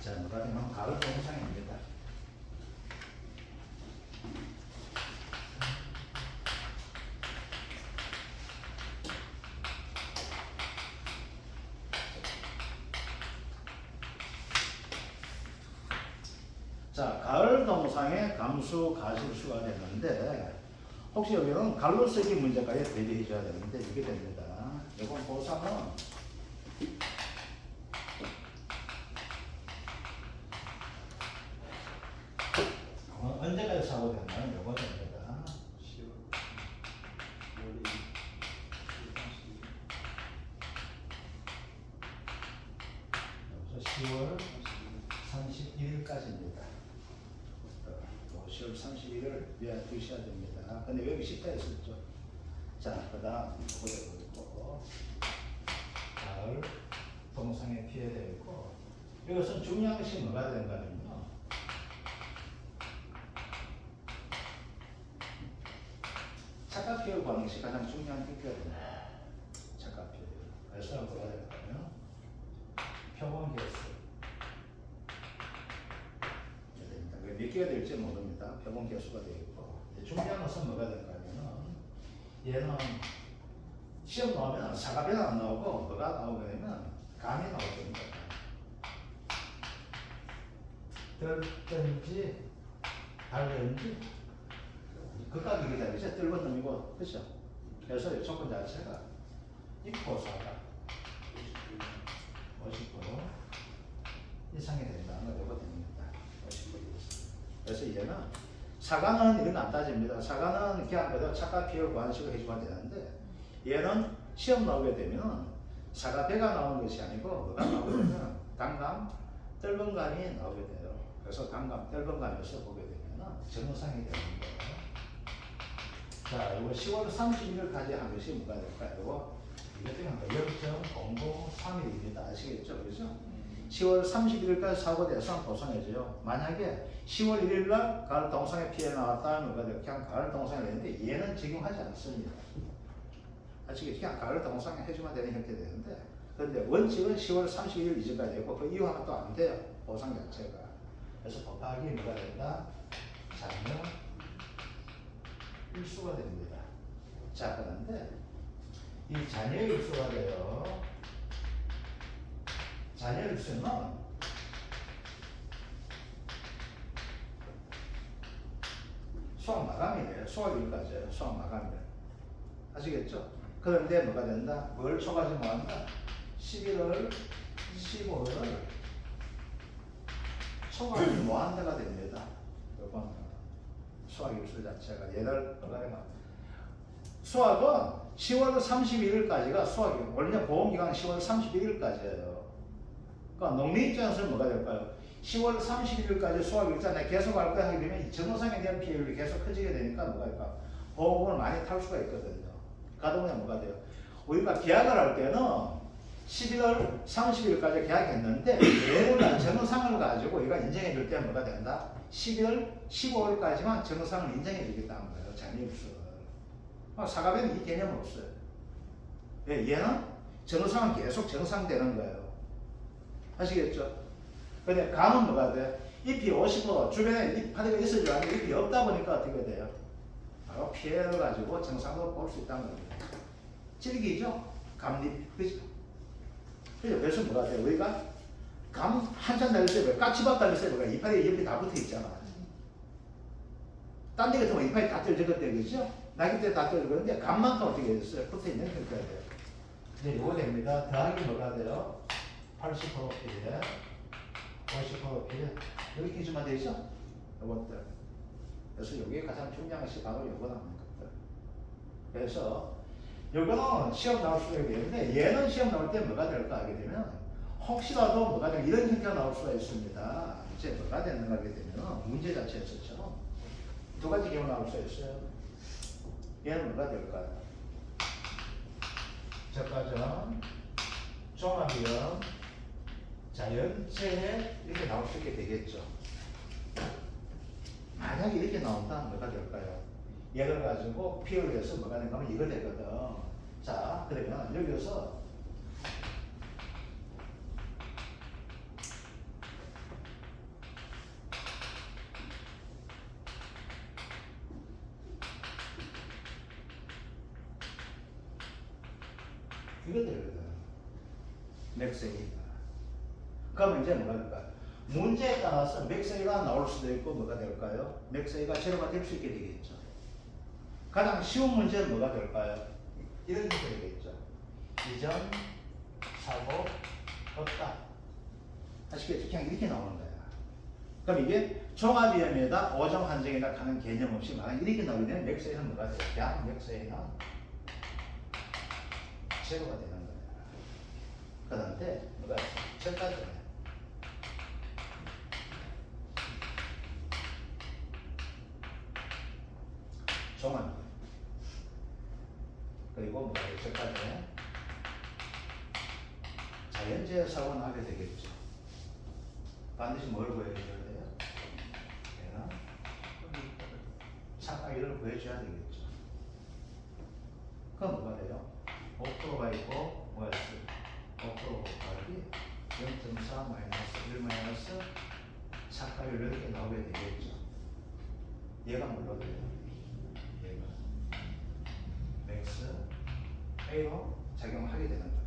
자, 뭐가 되면 가을 동영상입니다. 자, 가을 동상의 감수 가실수가 됐는데 혹시 여기는 갈로 쓰기 문제까지 대비해 줘야 되는데 이게 됩니다. 이건 보상은 언제까지 사고 되나요? 요거 됩니다. 10월 31일까지입니다. 10월 31일을 외워 두셔야 됩니다. 근데 여기 십자 있었죠. 자, 그 다음 이거 있고 가을 동상에 피해되어 있고 이것은 중요한 것이 뭐가 되는가면요. 착각 피해 구하는 것이 가장 중요한 비결입니다. 착각 피해. 그래서 뭐가 될까요? 표본 개수. 몇 개가 될지 모릅니다. 표본 개수가 되어 있고 중요한 것은 뭐가 될까요? 얘는 시험 나오면 사과변 안 나오고 뭐가 나오게 되면 감이 나오게 됩니다. 뜰든지 달든지 극과 극이 다르죠. 뜰은 놈이고 그렇죠. 그래서 이 조건 자체가 입고사가 50% 이상이 된다는 걸 이거 됩니다. 50% 이상. 그래서 얘는 사과는 이런 안 따집니다. 사과는 그냥 그대로 착각 피해 관식을 해주면 되는데 얘는 시험 나오게 되면 사과 배가 나오는 것이 아니고 뭐가 나오게 되면 단감, 떫은 감이 나오게 돼요. 그래서 단감, 떫은 감에서 보게 되면 정상이 되는 거예요. 자, 이거 10월 31일까지 한 것이 뭐가 될까요? 이것 때문에 0.003일입니다. 아시겠죠? 그죠? 10월 31일까지 사고돼서 보상해줘요. 만약에 10월 1일날 가을 동상에 피해 나왔다면 뭐가 돼요? 그냥 가을 동상이 되는데 얘는 적용하지 않습니다. 아시겠죠? 그냥 가을 동상에 해주면 되는 형태 되는데 그런데 원칙은 10월 31일 이전까지 되고 그 이후하면 또 안 돼요. 보상 자체가. 그래서 곱하기 뭐가 된다? 자녀 일수가 됩니다. 자, 그런데 이 자녀 일수가 돼요. 자녀 일수는 수학 마감이래요. 수학일까지예요. 수학 마감이래요. 아시겠죠? 그런데 뭐가 된다? 뭘 초과하지 뭐한다? 11월 15일 초과하지 뭐한다가 됩니다. 이건 수학 일수 자체가 얘를 뭐가 되나? 수학은 10월 31일까지가 수학이에요. 원래 보험기간 10월 31일까지예요. 그러니까 농민 입장에서는 뭐가 될까요? 10월 31일까지 수학 일자에 계속 할 거야 하게 되면 정상에 대한 피해율이 계속 커지게 되니까 뭐가 될까? 보험을 많이 탈 수가 있거든요. 가동에 뭐가 돼요? 우리가 계약을 할 때는 11월 30일까지 계약했는데 예를 정상을 가지고 우리가 인정해 줄 때 뭐가 된다? 11월 15일까지만 정상을 인정해 주겠다는 거예요. 잔입수를. 사과변은 이 개념 없어요. 얘는 정상은 계속 정상되는 거예요. 아시겠죠? 근데 감은 뭐가 돼? 잎이 50% 주변에 잎파리가 있어줘야 하는데 잎이 없다 보니까 어떻게 돼요? 바로 피해를 가지고 정상으로 볼 수 있다는 겁니다. 질기죠? 감잎, 그죠? 그래서 뭐가 돼요? 우리가 감 한참 달릴 때 까치밥 달릴 때 뭐가 이파리 옆에 다 붙어 있잖아. 딴 데 같으면 이파리 다 떨어졌대, 그죠? 낙엽 때 다 떨어졌는데 감만큼 어떻게 됐어요? 붙어 있는 형태가 돼요. 이제 이거 됩니다. 더하기 뭐가 돼요? 80% 피해, 50% 피해. 이렇게 해주면 되죠? 이것들. 그래서 이게 가장 중요한 것이 바로 이거 나오는 것들. 그래서 이거는 시험 나올 수가 있는데 얘는 시험 나올 때 뭐가 될까 하게 되면 혹시라도 뭐가 되면 이런 형태가 나올 수가 있습니다. 이제 뭐가 되는가 하게 되면 문제 자체에서처럼 두 가지 경우 나올 수가 있어요. 얘는 뭐가 될까요? 저가전, 종합위험, 자연재해 이렇게 나올 수 있게 되겠죠. 만약에 이렇게 나온다 뭐가 될까요? 얘를 가지고 피해를 해서 뭐가 되는가 하면 이거 되거든. 자, 그러면 여기서 이거 되거든. 맥스 A가. 그러면 이제 뭐가 될까요? 문제에 따라서 맥스 A가 나올 수도 있고 뭐가 될까요? 맥스 A가 제로가 될 수 있게 되겠죠. 가장 쉬운 문제는 뭐가 될까요? 이런 게 되겠죠. 이전 사고 없다. 아시겠죠? 그냥 이렇게 나오는 거야. 그럼 이게 종합위험에다 오점 한정에다 가는 개념 없이 만약 이렇게 나오게 되면 맥스 A는 뭐가 돼요? 그냥 맥스 A는 제로가 되는 거야. 그런데 뭐가 있어? 첫까지 종합. 그리고 뭐가 첫까지 자연재해 사고는 하게 되겠죠. 반드시 뭘 구해줘야 돼요? 얘는 착각이를 구해줘야 되겠죠. 그럼 뭐가 돼요? 5%가 있고 뭐가 있어? 5% 곱하기 0.4 마이너스 1 마이너스 착각이 이렇게 나오게 되겠죠. 얘가 뭐가 돼요? 얘가 맥스 A로 작용하게 되는 거예요.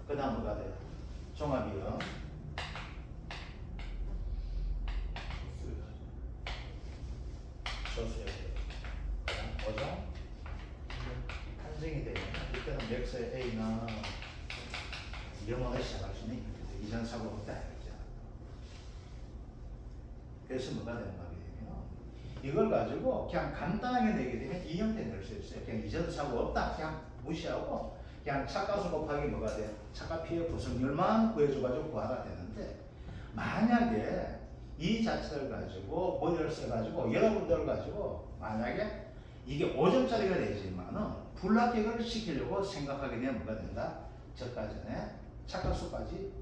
그 다음 뭐가 돼요? 종합이요. 조수에 오점 한정이 되면 이때는 맥스의 A는 영어가 시작할 수 있는 이전 사고 없다 이거죠. 그래서 뭐가 되는 거냐면 이걸 가지고 그냥 간단하게 내게 되면 이 형태 낼 수 있어요. 그냥 이전 사고 없다 그냥 무시하고 그냥 착가수 곱하기 뭐가 돼? 착가 피해 구성률만 구해줘가지고 구하라 되는데 만약에 이 자체를 가지고 모델을 써가지고 여러분들 가지고 만약에 이게 5점짜리가 되지만은 불합격을 시키려고 생각하게 되면 뭐가 된다? 저까 전에 착각수까지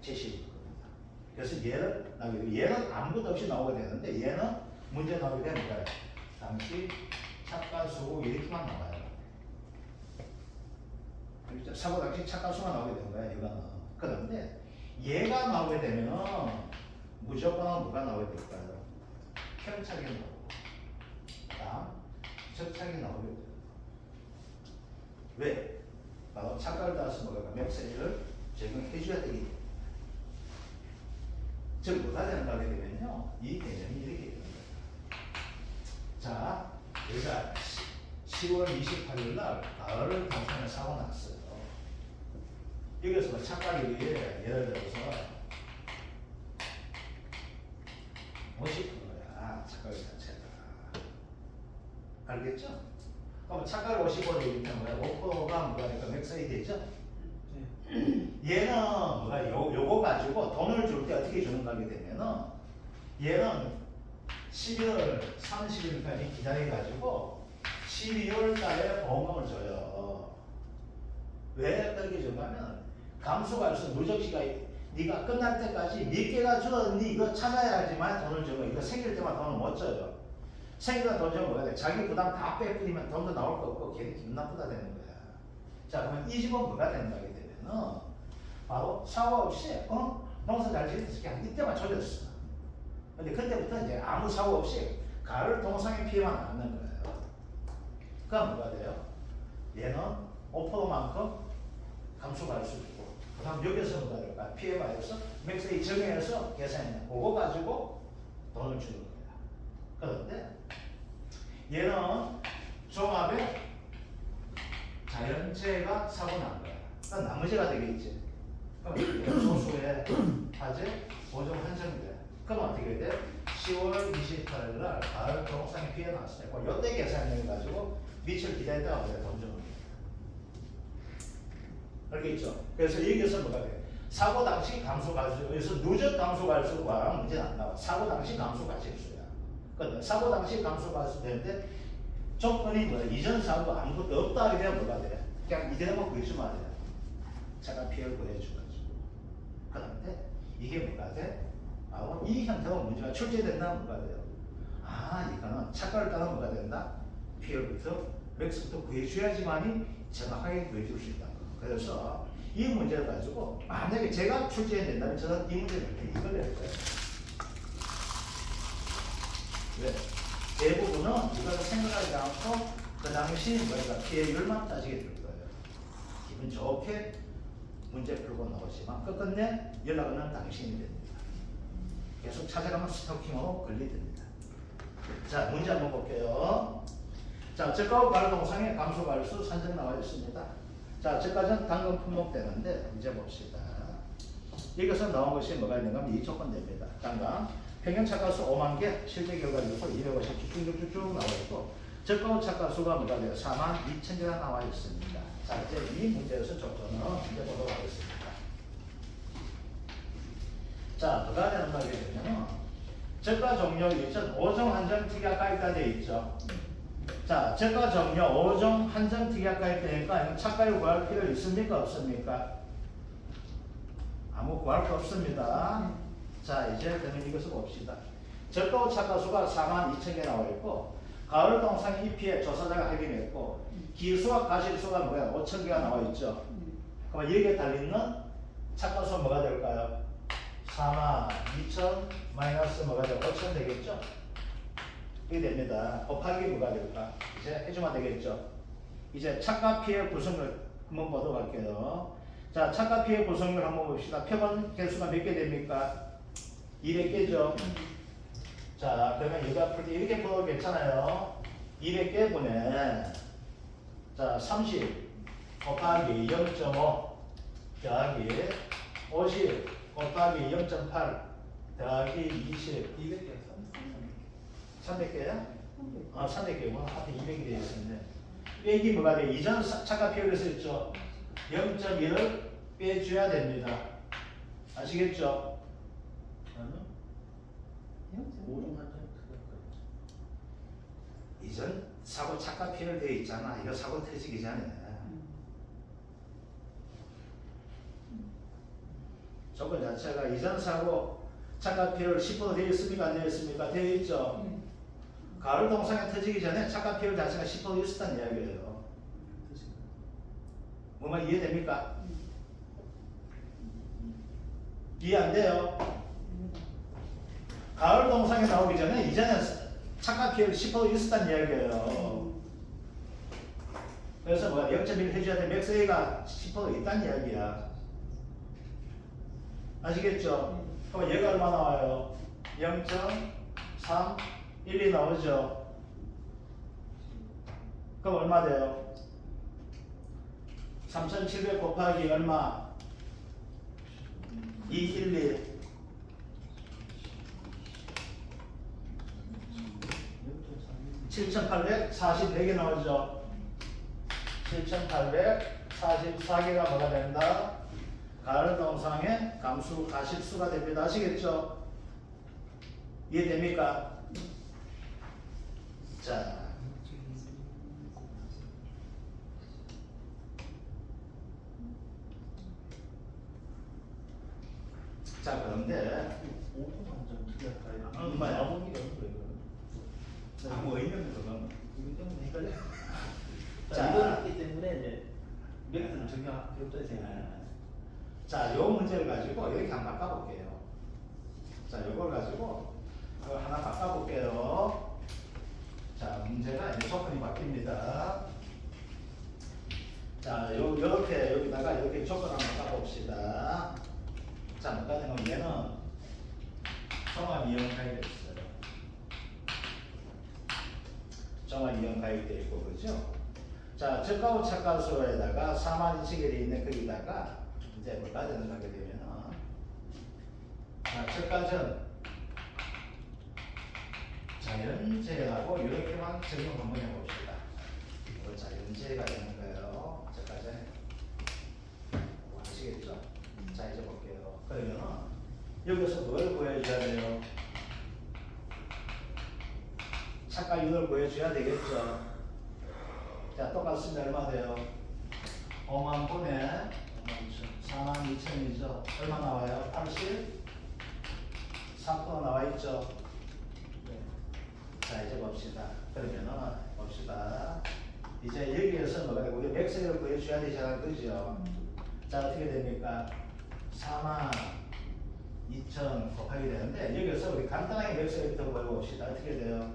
제시해 겁니다. 그래서 얘를 나오게 얘는 아무것도 없이 나오게 되는데 얘는 문제 나오게 되면 뭐가요? 당시 착각수 이렇게만 나와요. 사고 당시 착각수가 나오게 되는 거야. 이거는. 그런데 얘가 나오게 되면 무조건 뭐가 나오게 될까요? 편차기 나오고 다음 접착이 나오게 돼요. 왜? 바로 착각을 따라서 뭐가 맥스를 적용해줘야 되기 때문에. 즉 뭐가 된다고 하게 되면요 이 개념이 이렇게 되는 거예요. 자 우리가 10월 28일 날 가을 방송에 사고 났어요. 여기서 뭐 착각이 예를 들어서 50%야 착각 자체가. 알겠죠? 그럼 착각을 50%로 이렇게 뭐야? 5%가 뭐가 되니까 맥스이 되죠? 얘는 뭐가 요거 가지고 돈을 줄 때 어떻게 주는가 하게 되면은 얘는 11월 30일까지 기다려가지고 12월 달에 보험금을 줘요. 왜 그렇게 주냐면 감수갈수 누적시가 네가 끝날 때까지 몇 개가 줄었니 이거 찾아야지만 돈을 주고 이거 생길 때만 돈을 못 줘요. 생기다 돈 주면 뭐가 돼? 자기 부담 다 빼뿌리면 돈도 나올 거 없고 걔는 기분 나쁘다 되는 거야. 자 그러면 이 집은 뭐가 된다게 되면은 바로 사고 없이 농사 잘 지었을 그냥 이때만 줘줬어. 근데 그때부터 이제 아무 사고 없이 가을 동상의 피해만 남는 거예요. 그럼 뭐가 돼요? 얘는 5%만큼 감소가 수 있고 그 다음 여기서 뭐가 될까? 피해가 있어서 맥스에 정해서 계산해. 그거 가지고 돈을 주는 거야. 그런데 얘는 종합에 자연재해가 사고 난 거야. 그럼 나머지가 되겠지. 그럼 소수의 화재 5점 한정돼. 그럼 어떻게 돼? 10월 28일 날 가을 동상에 피해 났어요. 요때 계산해가지고 며칠 기다렸다가 우리가 돈 주는 거야. 알겠죠? 그래서 여기서 뭐가 돼? 사고 당시 감소 갈수, 여기서 누적 감소 갈수 구하라면 문제는 안 나와. 사고 당시 감소 가실수야. 그런데 사고 당시 감소 갈수 되는데 조건이 뭐야? 이전 사고 아무것도 없다 하게 되면 뭐가 돼? 그냥 이대로만 구해주면 돼. 차가 피해를 구해줘가지고. 그런데 이게 뭐가 돼? 바로 이 형태로 문제가 출제된다면 뭐가 돼요? 아, 이거는 착각을 따라 뭐가 된다? 피해부터 맥스부터 구해줘야지만이 정확하게 구해줄 수 있다. 그래서 이 문제를 가지고 만약에 제가 출제된다면 저는 이 문제를 낼 때 이걸 낼 거예요. 왜? 대부분은 이걸 생각하지 않고 그 당시 우리가 피해율만 따지게 될 거예요. 기분 좋게 문제 풀고 나오지만 끝끝내 연락 없는 당신이 됩니다. 계속 찾아가면 스토킹으로 걸리됩니다. 자, 문제 한번 볼게요. 자, 저가와 과를 동상에 감소 발수 산정 나와 있습니다. 자, 저까지는 당근 품목되는데 이제 봅시다. 여기서 나온 것이 뭐가 있는가 하면 이 조건 됩니다. 당장 평균 착가수 5만 개, 실제 결과 요소 250 쭉쭉쭉쭉 나와 있고 저가와 착가수가 뭐가 돼요? 4만 2천 개가 나와 있습니다. 자, 이제 이 문제에서 조건을 이제 보도록 하겠습니다. 자, 더 가야 되는 말이 되면 저가 종료 일전 5종 한정 특약 가입되어 있죠. 자, 저가 종료 5종 한정 특약 가입되니까 착가율 구할 필요 있습니까? 없습니까? 아무 구할 거 없습니다. 자, 이제 그러면 이것을 봅시다. 저가 착가수가 4만 2천 개 나와 있고 가을 동상 EP에 조사자가 확인했고 기수와 가실수가 뭐야? 5천 개가 나와 있죠. 그럼 여기에 달리는 착가수가 뭐가 될까요? 4만 2천 마이너스 뭐가 되고 5천 되겠죠? 이게 됩니다. 곱하기 뭐가 될까? 이제 해주면 되겠죠? 이제 착가 피해 구성을 한번 보도록 할게요. 자, 착가 피해 구성을 한번 봅시다. 표본 개수가 몇 개 됩니까? 200개죠? 자, 그러면 이거 풀 때 이렇게 풀어도 괜찮아요. 200개 분에 자, 30 곱하기 0.5 더하기 50 곱하기 0.8 더하기 20 200개 300개야? 아, 300개구나. 앞에 200이 되어 있었는데 빼기 뭐가 돼? 이전 착가 피해를 썼죠? 0.1을 빼줘야 됩니다. 아시겠죠? 5종 한정 이전 사고 착가 피해를 되어 있잖아. 이거 사고 터지기 전에 조건 자체가 이전 사고 착가 피해를 10% 되어 있습니까? 안 되어 있습니까? 되어 있죠. 가을 동상에 터지기 전에 착가 피해 자체가 10% 있었다는 이야기예요. 뭐만 이해됩니까? 이해 안 돼요? 가을 동상에 나오기 전에 이전에 착가 피해를 10% 있었다는 이야기예요. 그래서 뭐야 0.1 해줘야 돼. 맥스 A가 10% 있다는 이야기야. 아시겠죠? 그럼 얘가 얼마 나와요? 0.3 1, 2 나오죠? 그럼 얼마 돼요? 3700 곱하기 얼마? 2, 1, 2 7844개 나오죠? 7844개가 뭐가 된다? 가을 동상의 감수 가실수가 됩니다. 아시겠죠? 이해됩니까? 자, 자 그런데 5종 한정 특약가입 얼마야? 아무 의미 없는 거예요. 아무 의미 없는 그건 이거 때문에 헷갈려. 자. 자, 이걸 했기 때문에 이제 맥스는 적용할 필요 없다 생각해요. 자, 요 문제를 가지고 이렇게 한번 바꿔볼게요. 자, 요걸 가지고 이걸 하나 바꿔볼게요. 자, 문제가 이제 조건이 바뀝니다. 자, 요렇게 여기다가 이렇게 조건 한번 바꿔봅시다. 자, 뭐가 되면 얘는 종합 이용 가입돼 있어요. 종합 이용 가입돼 있고, 그죠? 자, 저가후 착가수에다가 4만 2천 개 되어 있는 거기다가 이제 뭐가 되는가 하게 되면은 저가전 자연재하고 이렇게만 적용 한번 해봅시다. 이거 자연재가 되는 거예요. 저가전 아시겠죠? 자, 이제 볼게요. 그러면은 여기서 뭘 구해줘야 돼요? 착가율을 구해줘야 되겠죠? 자, 똑같습니다. 얼마 돼요? 5만 분에 42,000이죠. 얼마 나와요? 83% 나와 있죠. 자, 이제 봅시다. 그러면은 봅시다. 이제 여기에서 뭐가 되고 우리 맥스를 구해줘야 되잖아, 그죠? 자, 어떻게 됩니까? 42,000 곱하기 되는데 여기서 우리 간단하게 맥스부터 구해봅시다. 어떻게 돼요?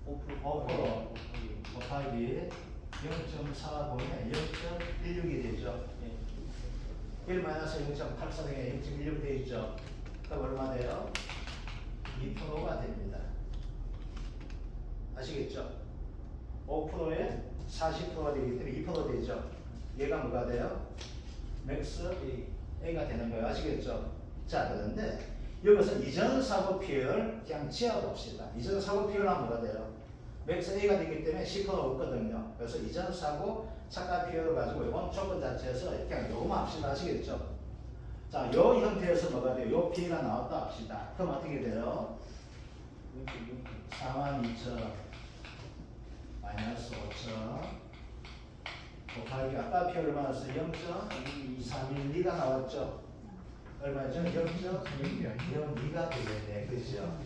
5% 곱하기 0.45에 0.16이 되죠. 1 마이너스 0.84에 0.16 되죠. 그럼 얼마 돼요? 2%가 됩니다. 아시겠죠? 5%에 40%가 되기 때문에 2% 되죠. 얘가 뭐가 돼요? 맥스 A가 되는 거예요. 아시겠죠? 자, 그런데 여기서 이전 사고 피해를 그냥 지어봅시다. 이전 사고 피해는 뭐가 돼요? 맥스 A가 되기 때문에 10% 없거든요. 그래서 이전 사고 착각 피해를 가지고 이건 조건 자체에서 그냥 요거만 합시다. 아시겠죠? 자, 요 형태에서 뭐가 돼요? 요 피해가 나왔다 합시다. 그럼 어떻게 돼요? 42,000 마이너스 5,000 곱하기 아까 피 얼마 나왔어요? 0.312가 나왔죠? 얼마죠? 0.02가 되겠네. 그죠?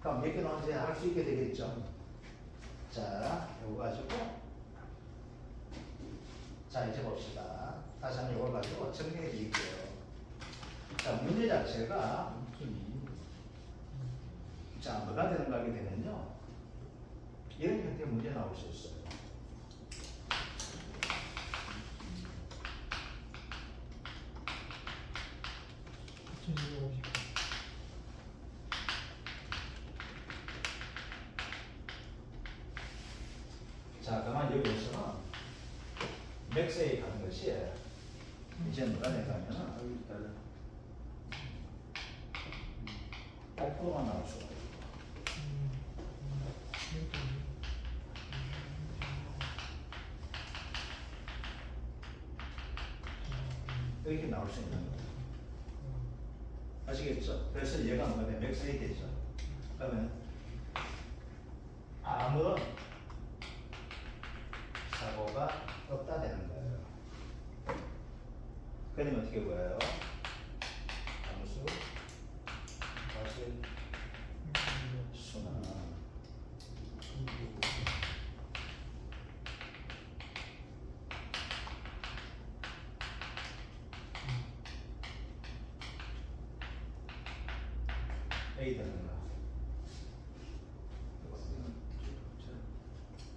그럼 몇 개 나오는지 알 수 있게 되겠죠? 자, 요거 가지고 자, 이제 봅시다. 다시 한번 요걸 가지고 정리해 드릴게요. 자, 문제 자체가 자, 뭐가 되는가 하게 되면요. 이런 형태의 문제 나올 수 있어요. 자, 그러면 여기에서는 맥스에 가는 것이 이제 뭐가 되냐면은 5%가 나올 수가 있고 이렇게 나올 수 있는 거예요. 아시겠죠? 그래서 얘가 뭐가 돼? 맥스에 되죠. 그러면 아무런 사고가 없다 되는 거예요. 그러면 어떻게 보여요? 함수 다시 수는 A 되는 거.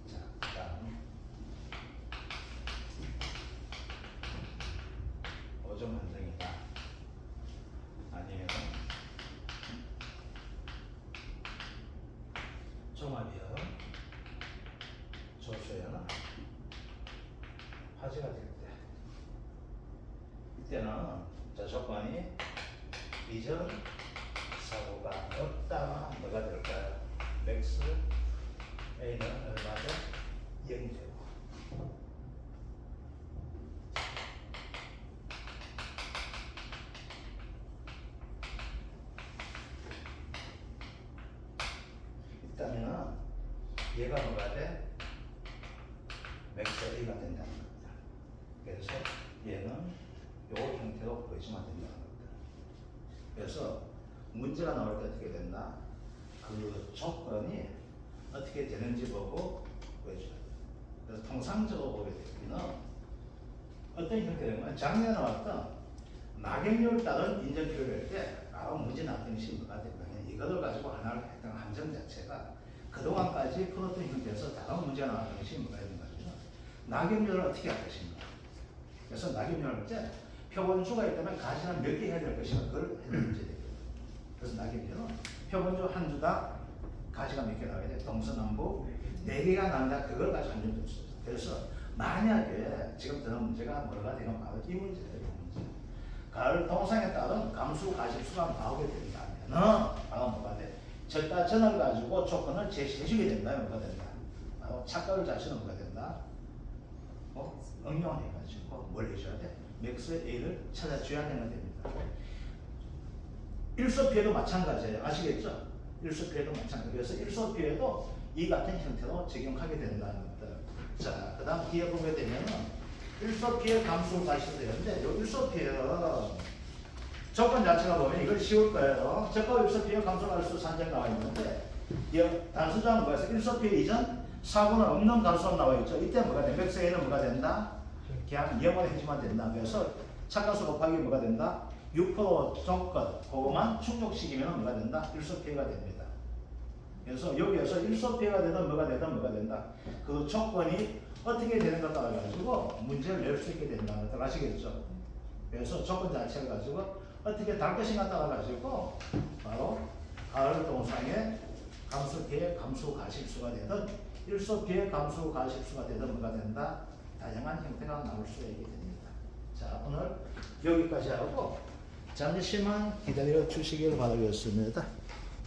자, 그다음 5점 한정이다. 아니면 종합이요. 조수연 화제가 될 때. 이때는 자 조건이 이전 사고가 없다면 뭐가 될까요? 맥스 A는 얼마죠? 0이 되고 있다면 얘가 뭐가 돼? 맥스 A가 된다는 겁니다. 그래서 얘는 요 형태로 보여주면 된다는 겁니다. 그래서 문제가 나올 때 어떻게 된다? 그 조건이 어떻게 되는지 보고 보여줘야 돼요. 그래서 통상적으로 보게 되면 어떤 형태냐면 작년에 나왔던 낙연율 따른 인정표를 할 때 바로 문제 나왔던 것이 뭐가 됐냐면 이거를 가지고 하나를 했던 함정 자체가 그동안까지 풀었던 형태에서 다른 문제가 나왔던 것이 뭐가 있는 거죠? 낙연율을 어떻게 할 것인가? 그래서 낙연율 할 때 표본수가 있다면 가지는 몇 개 해야 될 것인가? 그걸 해는 문제 되거든요. 그래서 낙연율은 표본수 한 주당 가지가 몇 개 나와야 돼? 동서남북 4개가 나온다. 그걸 가지고 함정도 있어요. 그래서 만약에 지금 드는 문제가 뭐가 되면 바로 이 문제예요. 이 문제. 가을 동상에 따른 감수 가십수가 나오게 된다면 바로 뭐가 돼? 절다 전을 가지고 조건을 제시해주게 된다면 뭐가 된다? 바로 착각을 자체는 뭐가 된다? 응용해가지고 뭘 해줘야 돼? 맥스 A를 찾아줘야 되는 됩니다. 일소피해도 마찬가지예요. 아시겠죠? 일소피해도 마찬가지. 그래서 일소피해도 이 같은 형태로 적용하게 된다는 것들. 자, 그 다음 뒤에 보게 되면은 일소피해 감수 다시 되는데 요 일소피해 조건 자체가 보면 이걸 쉬울 거예요. 적합 일소피해 감수 가수 산정 나와 있는데 이 단수장은 뭐였어? 일소피해 이전 사고는 없는 가수가 나와 있죠. 이때 뭐가 돼? 맥스 A는 뭐가 된다? 그냥 0을 해주면 된다. 그래서 착가수 곱하기 뭐가 된다? 6% 조건 그거만 충족시키면 뭐가 된다? 일소피해가 됩니다. 그래서 여기에서 일소피해가 되든 뭐가 되든 뭐가 된다. 그 조건이 어떻게 되는 것 따라 가지고 문제를 낼 수 있게 된다는 걸 아시겠죠? 그래서 조건 자체를 가지고 어떻게 달 것인가 따라 가지고 바로 가을 동상의 감수피해 감수 가십수가 되든 일소피해 감수 가십수가 되든 뭐가 된다. 다양한 형태가 나올 수 있게 됩니다. 자, 오늘 여기까지 하고 잠시만 기다려 주시길 바라겠습니다.